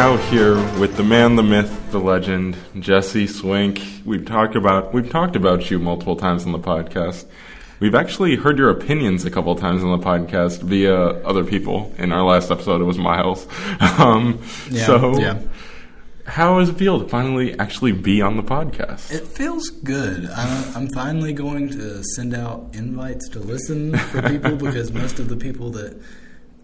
now here with the man, the myth, the legend, Jesse Swink. We've talked about you multiple times on the podcast. We've actually heard your opinions a couple of times on the podcast via other people. In our last episode, it was Myles. How does it feel to finally actually be on the podcast? It feels good. I'm finally going to send out invites to listen for people because most of the people that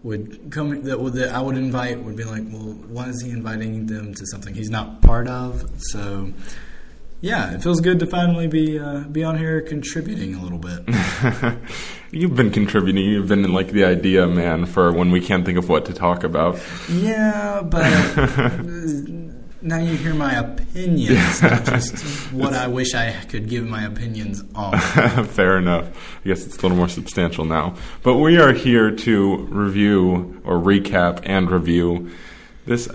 would come that I would invite would be like, well, why is he inviting them to something he's not part of? So, yeah, it feels good to finally be on here contributing a little bit. You've been contributing. You've been like the idea man for when we can't think of what to talk about. Yeah, but now you hear my opinions, not just what I wish I could give my opinions on. Fair enough. I guess it's a little more substantial now. But we are here to review or recap and review this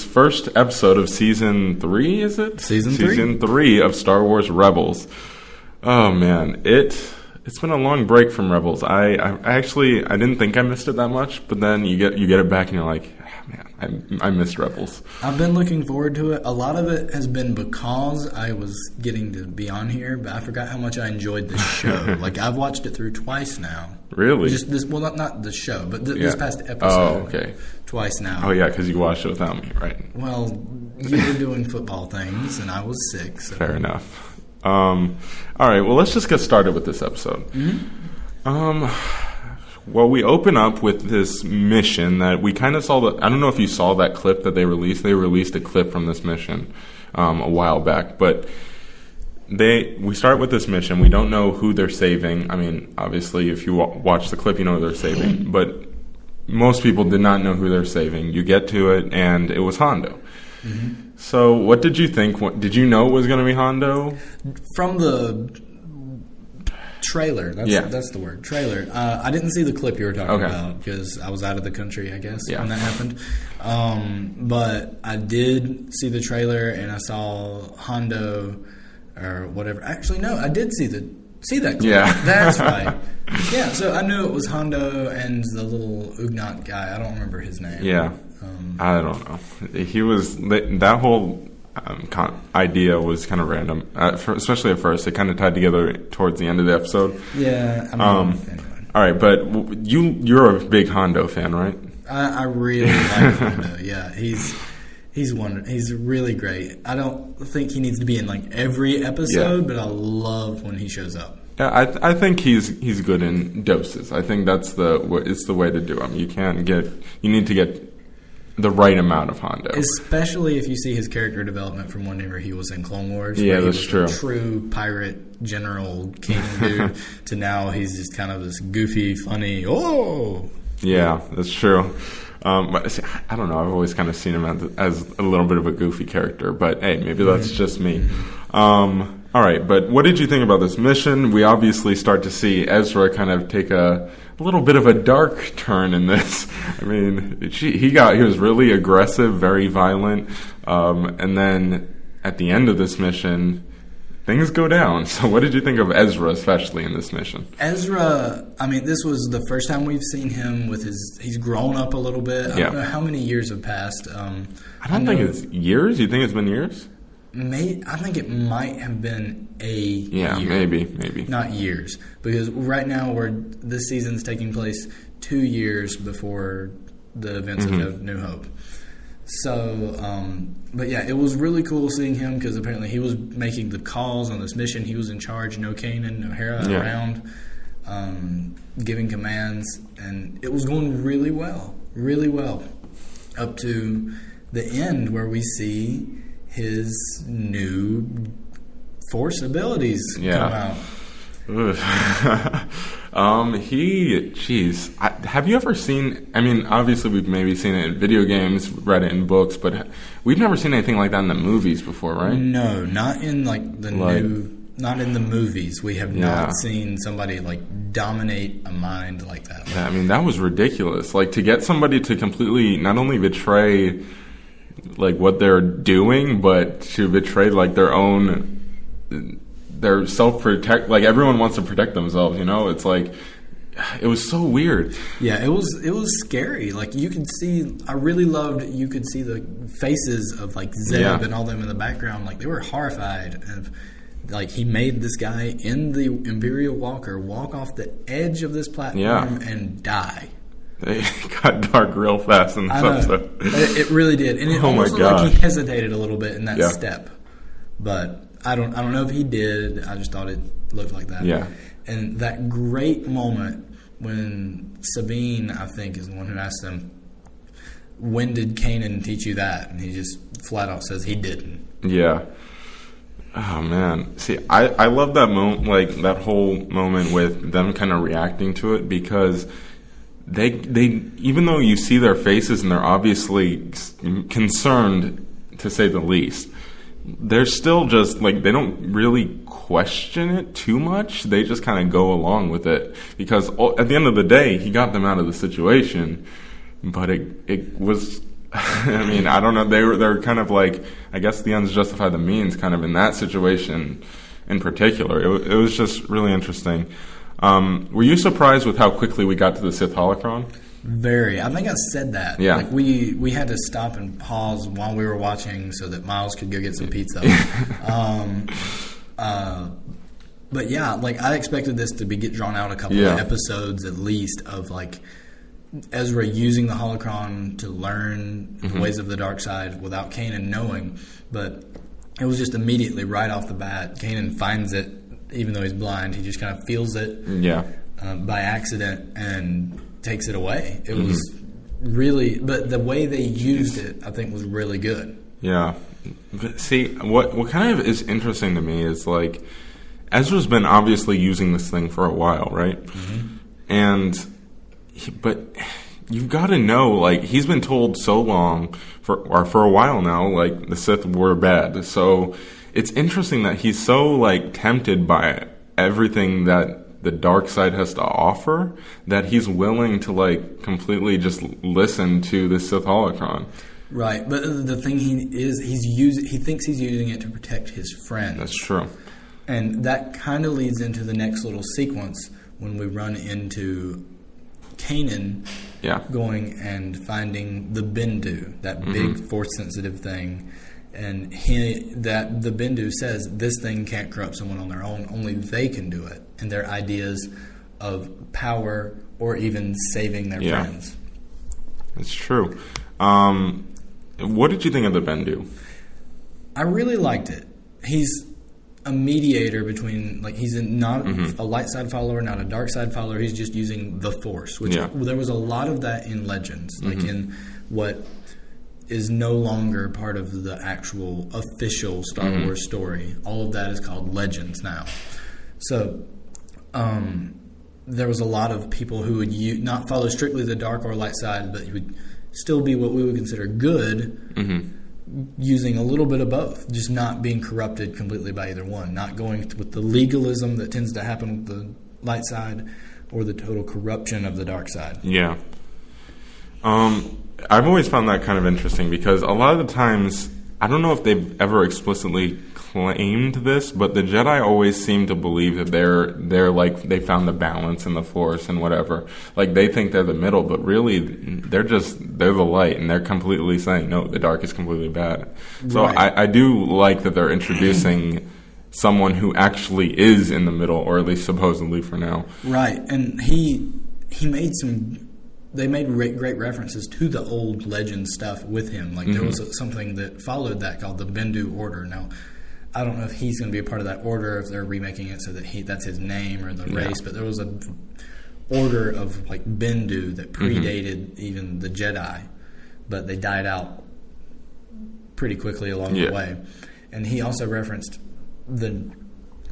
first episode of Season 3, is it? Season 3? Season 3 of Star Wars Rebels. Oh, man. It's been a long break from Rebels. I didn't think I missed it that much, but then you get it back and you're like, man, I missed Rebels. I've been looking forward to it. A lot of it has been because I was getting to be on here, but I forgot how much I enjoyed this show. Like, I've watched it through twice now. Really? Not the show, but this past episode. Oh, okay. Twice now. Oh, yeah, because you watched it without me, right? Well, you were doing football things, and I was sick. So. Fair enough. All right, well, let's just get started with this episode. Mm-hmm. Well, we open up with this mission that we kind of saw. I don't know if you saw that clip that they released. They released a clip from this mission a while back, but we start with this mission. We don't know who they're saving. I mean, obviously, if you watch the clip, you know who they're saving, but most people did not know who they're saving. You get to it, and it was Hondo. Mm-hmm. So, what did you think? Did you know it was going to be Hondo? From the trailer. That's the word. Trailer. I didn't see the clip you were talking about because I was out of the country, I guess, when that happened. But I did see the trailer and I saw Hondo or whatever. Actually, no, I did see that clip. Yeah. That's right. Yeah, so I knew it was Hondo and the little Ugnaught guy. I don't remember his name. Yeah. I don't know. He was that whole idea was kind of random, especially at first. It kind of tied together towards the end of the episode. Yeah. Anyway. All right, but you're a big Hondo fan, right? I really like Hondo. Yeah, he's wonderful. He's really great. I don't think he needs to be in like every episode, but I love when he shows up. Yeah, I think he's good in doses. I think it's the way to do him. You need to get the right amount of Hondo. Especially if you see his character development from whenever he was in Clone Wars. Yeah, that's true. A true pirate general king dude to now he's just kind of this goofy, funny, Yeah, that's true. But I don't know. I've always kind of seen him as a little bit of a goofy character. But hey, maybe that's just me. All right, but what did you think about this mission? We obviously start to see Ezra kind of take a little bit of a dark turn in this. I mean, he was really aggressive, very violent, and then at the end of this mission, things go down. So what did you think of Ezra, especially in this mission? Ezra, I mean, this was the first time we've seen him with he's grown up a little bit. I don't know how many years have passed. I don't think it's years. You think it's been years? I think it might have been a year. Maybe. Not years. Because right now this season's taking place 2 years before the events of New Hope. So, but yeah, it was really cool seeing him because apparently he was making the calls on this mission. He was in charge, no Kanan, no Hera around, giving commands. And it was going really well, up to the end where we see his new Force abilities come out. Have you ever seen, I mean, obviously we've maybe seen it in video games, read it in books, but we've never seen anything like that in the movies before, right? No, not in not in the movies. We have not seen somebody like dominate a mind like that. Yeah, I mean, that was ridiculous. Like, to get somebody to completely not only betray like what they're doing, but to betray like their self-protect, like everyone wants to protect themselves, you know? It's like it was so weird. Yeah, it was scary. Like you could see, I really loved. You could see the faces of like Zeb and all them in the background. Like they were horrified. And like he made this guy in the Imperial Walker walk off the edge of this platform and die. It got dark real fast in this episode. It really did, and it almost looked like he hesitated a little bit in that step. But I don't know if he did. I just thought it looked like that. Yeah. And that great moment when Sabine, I think, is the one who asked him, "When did Kanan teach you that?" And he just flat out says he didn't. Yeah. Oh man. See, I love that moment, like that whole moment with them kind of reacting to it, because they even though you see their faces and they're obviously concerned, to say the least, they're still just like, they don't really question it too much. They just kind of go along with it, because at the end of the day, he got them out of the situation. But it was, I mean, I don't know. They're kind of like, I guess the ends justify the means, kind of in that situation in particular. It was just really interesting. Were you surprised with how quickly we got to the Sith holocron? Very. I think I said that. Yeah. Like we had to stop and pause while we were watching so that Myles could go get some pizza. But yeah, like I expected this to get drawn out a couple of episodes at least, of like Ezra using the holocron to learn the ways of the dark side without Kanan knowing. But it was just immediately, right off the bat, Kanan finds it, even though he's blind. He just kind of feels it by accident and takes it away. It was really, but the way they used it, I think, was really good. Yeah. But see, what kind of is interesting to me is, like, Ezra's been obviously using this thing for a while, right? Mm-hmm. But you've got to know, like, he's been told so long, for a while now, like, the Sith were bad. So it's interesting that he's so, like, tempted by everything that the dark side has to offer, that he's willing to, like, completely just listen to the Sith holocron. Right, but the thing he thinks he's using it to protect his friend. That's true. And that kind of leads into the next little sequence when we run into Kanan going and finding the Bendu, that big force-sensitive thing. And the Bendu says this thing can't corrupt someone on their own. Only they can do it. And their ideas of power or even saving their friends. That's true. What did you think of the Bendu? I really liked it. He's a mediator between, like, he's not a light side follower, not a dark side follower. He's just using the Force, which there was a lot of that in Legends, like in what is no longer part of the actual official Star Wars story. All of that is called Legends now. So there was a lot of people who would not follow strictly the dark or light side, but would still be what we would consider good, using a little bit of both, just not being corrupted completely by either one, not going with the legalism that tends to happen with the light side or the total corruption of the dark side. Yeah. I've always found that kind of interesting, because a lot of the times, I don't know if they've ever explicitly claimed this, but the Jedi always seem to believe that they're like, they found the balance in the Force and whatever. Like, they think they're the middle, but really they're the light, and they're completely saying, no, the dark is completely bad. So I do like that they're introducing someone who actually is in the middle, or at least supposedly for now. Right, and he made they made great references to the old legend stuff with him. Like, there was something that followed that called the Bendu Order. Now, I don't know if he's going to be a part of that order, if they're remaking it so that that's his name or the race, but there was a order of, like, Bendu that predated even the Jedi, but they died out pretty quickly along the way. And he also referenced the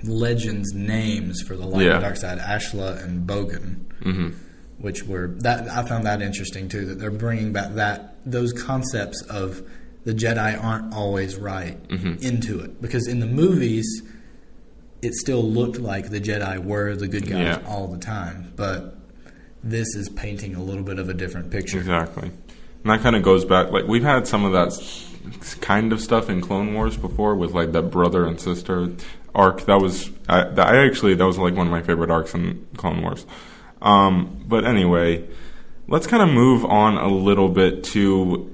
legends' names for the light and dark side, Ashla and Bogan. Which I found that interesting too, that they're bringing back those concepts of the Jedi aren't always right into it, because in the movies it still looked like the Jedi were the good guys all the time, but this is painting a little bit of a different picture. Exactly, and that kind of goes back, like, we've had some of that kind of stuff in Clone Wars before, with, like, that brother and sister arc. That was that was like one of my favorite arcs in Clone Wars. But anyway, let's kind of move on a little bit to,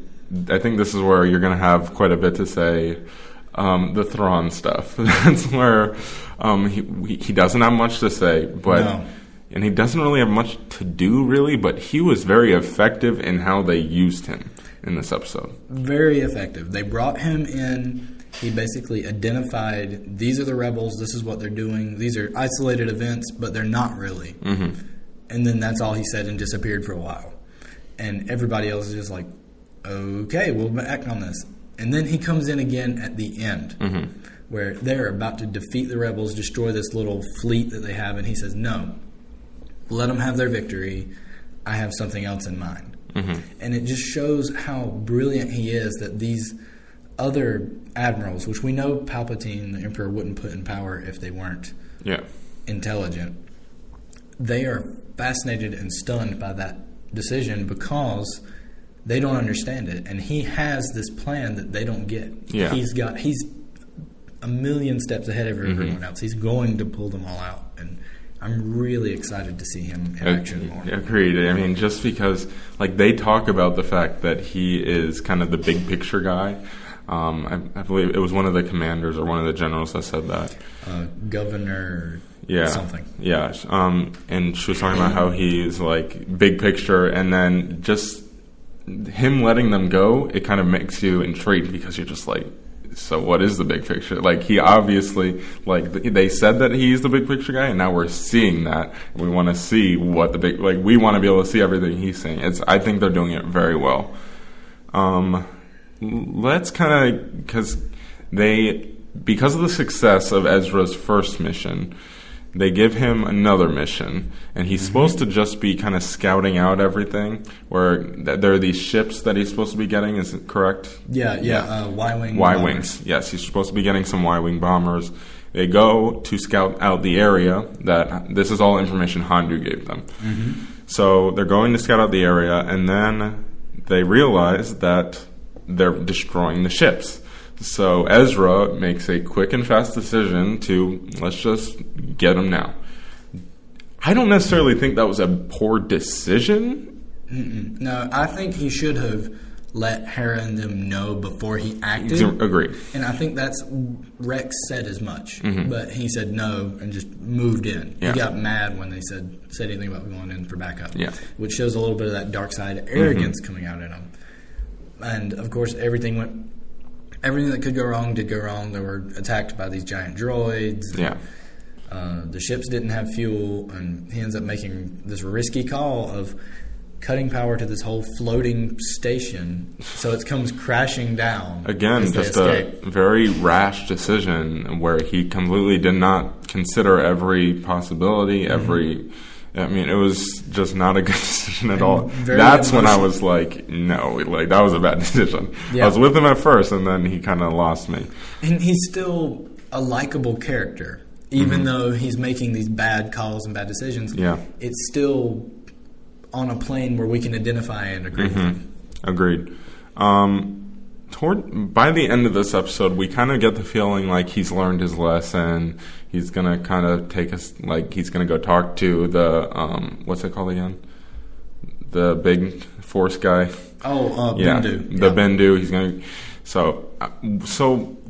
I think this is where you're going to have quite a bit to say, the Thrawn stuff. That's where he doesn't have much to say, but... No. And he doesn't really have much to do, really, but he was very effective in how they used him in this episode. Very effective. They brought him in. He basically identified, these are the rebels, this is what they're doing. These are isolated events, but they're not really. Mm-hmm. And then that's all he said and disappeared for a while. And everybody else is just like, okay, we'll act on this. And then he comes in again at the end, where they're about to defeat the rebels, destroy this little fleet that they have, and he says, no. Let them have their victory. I have something else in mind. Mm-hmm. And it just shows how brilliant he is that these other admirals, which we know Palpatine, the Emperor, wouldn't put in power if they weren't intelligent, they are fascinated and stunned by that decision because they don't understand it. And he has this plan that they don't get. Yeah. He's a million steps ahead of everyone else. He's going to pull them all out. And I'm really excited to see him in action more. Agreed. I mean, just because, like, they talk about the fact that he is kind of the big picture guy. I believe it was one of the commanders or one of the generals that said that. Governor something. Yeah. And she was talking about how he's, like, big picture, and then just him letting them go, it kind of makes you intrigued because you're just like, so what is the big picture? Like, he obviously, like, they said that he's the big picture guy, and now we're seeing that. And we want to see what the big, like, we want to be able to see everything he's saying. I think they're doing it very well. Let's kind of, because of the success of Ezra's first mission, they give him another mission, and he's supposed to just be kind of scouting out everything, where there are these ships that he's supposed to be getting, is it correct? Yeah. Y-Wing Y-Wings, yes. He's supposed to be getting some Y-Wing bombers. They go to scout out the area that, this is all information Hondu gave them. Mm-hmm. So they're going to scout out the area, and then they realize that they're destroying the ships. So Ezra makes a quick and fast decision to, let's just get them now. I don't necessarily think that was a poor decision. Mm-mm. No, I think he should have let Hera and them know before he acted. Agreed. And I think that's, Rex said as much, but he said no and just moved in. Yeah. He got mad when they said anything about going in for backup, which shows a little bit of that dark side arrogance coming out in him. And, of course, everything that could go wrong did go wrong. They were attacked by these giant droids. Yeah. The ships didn't have fuel, and he ends up making this risky call of cutting power to this whole floating station, so it comes crashing down. Again, just a very rash decision where he completely did not consider every possibility, I mean, it was just not a good decision at all. That's when I was like, no, like, that was a bad decision. Yeah. I was with him at first, and then he kind of lost me. And he's still a likable character. Even though he's making these bad calls and bad decisions, it's still on a plane where we can identify and agree with him. Agreed. By the end of this episode, we kind of get the feeling like he's learned his lesson. He's going to kind of take us, like, he's going to go talk to the, what's it called again? The big Force guy. Bendu. The Bendu. He's going to... So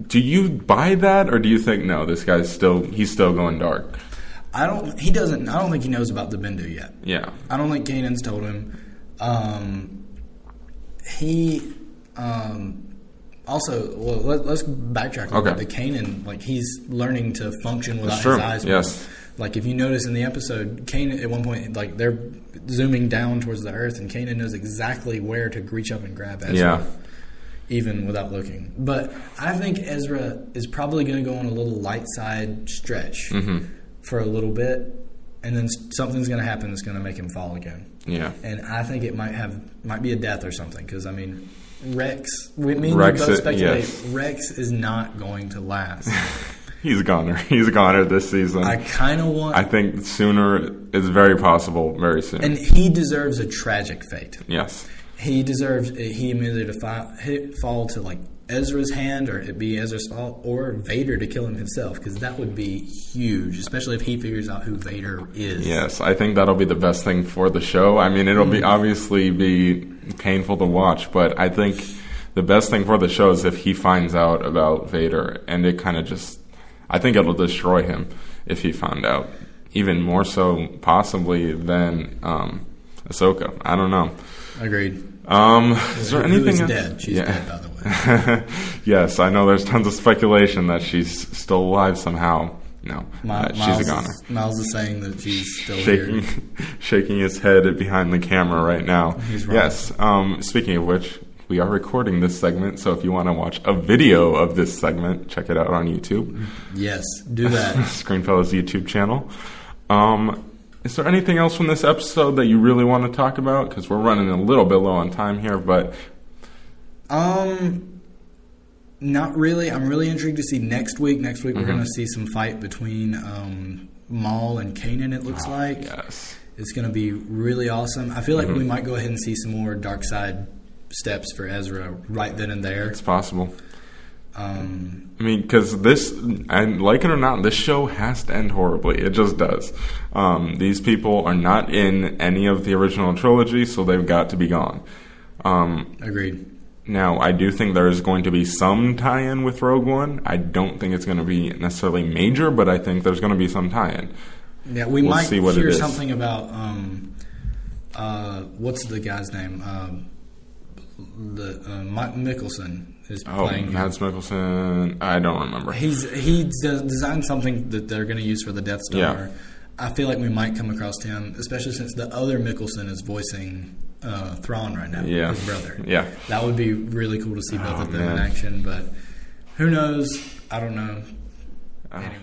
do you buy that, or do you think, no, this guy's he's still going dark? I don't think he knows about the Bendu yet. Yeah. I don't think Kanan's told him. Also, well, let's backtrack a little bit. The Kanan, like, he's learning to function without his eyes. Yes. Like, if you notice in the episode, Kanan, at one point, like, they're zooming down towards the Earth, and Kanan knows exactly where to reach up and grab Ezra, even without looking. But I think Ezra is probably going to go on a little light side stretch for a little bit, and then something's going to happen that's going to make him fall again. Yeah. And I think it might be a death or something, because, I mean... Rex, we both speculate, Rex is not going to last. He's a goner. He's a goner this season. I think sooner is very possible, very soon. And he deserves a tragic fate. Yes. He immediately fall to, like, Ezra's hand, or it be Ezra's fault, or Vader to kill him himself, because that would be huge, especially if he figures out who Vader is. Yes, I think that'll be the best thing for the show. I mean, it'll be obviously be painful to watch, but I think the best thing for the show is if he finds out about Vader, and it kind of just, I think it'll destroy him if he found out. Even more so, possibly, than Ahsoka. I don't know. Agreed. Is there anything? Who is dead? She's dead, by the way. Yes, I know. There's tons of speculation that she's still alive somehow. No, she's a goner. Myles is saying that she's still here. Shaking his head behind the camera right now. He's wrong. Yes. Speaking of which, we are recording this segment, so if you want to watch a video of this segment, check it out on YouTube. Yes, do that. Screenfellows YouTube channel. Is there anything else from this episode that you really want to talk about? Because we're running a little bit low on time here, but... Not really. I'm really intrigued to see next week. Next week we're going to see some fight between Maul and Kanan, it looks like. Yes. It's going to be really awesome. I feel like we might go ahead and see some more dark side steps for Ezra right then and there. It's possible. I mean, because this, and like it or not, this show has to end horribly. It just does. These people are not in any of the original trilogy, so they've got to be gone. Agreed. Now, I do think there is going to be some tie-in with Rogue One. I don't think it's going to be necessarily major, but I think there's going to be some tie-in. Yeah, we'll might see hear something about what's the guy's name? Mike Mickelson is playing. Mads Mikkelsen. I don't remember. He designed something that they're going to use for the Death Star. Yeah. I feel like we might come across him, especially since the other Mickelson is voicing Thrawn right now, his brother. Yeah, that would be really cool to see both of them in action. But who knows? I don't know. Anyway.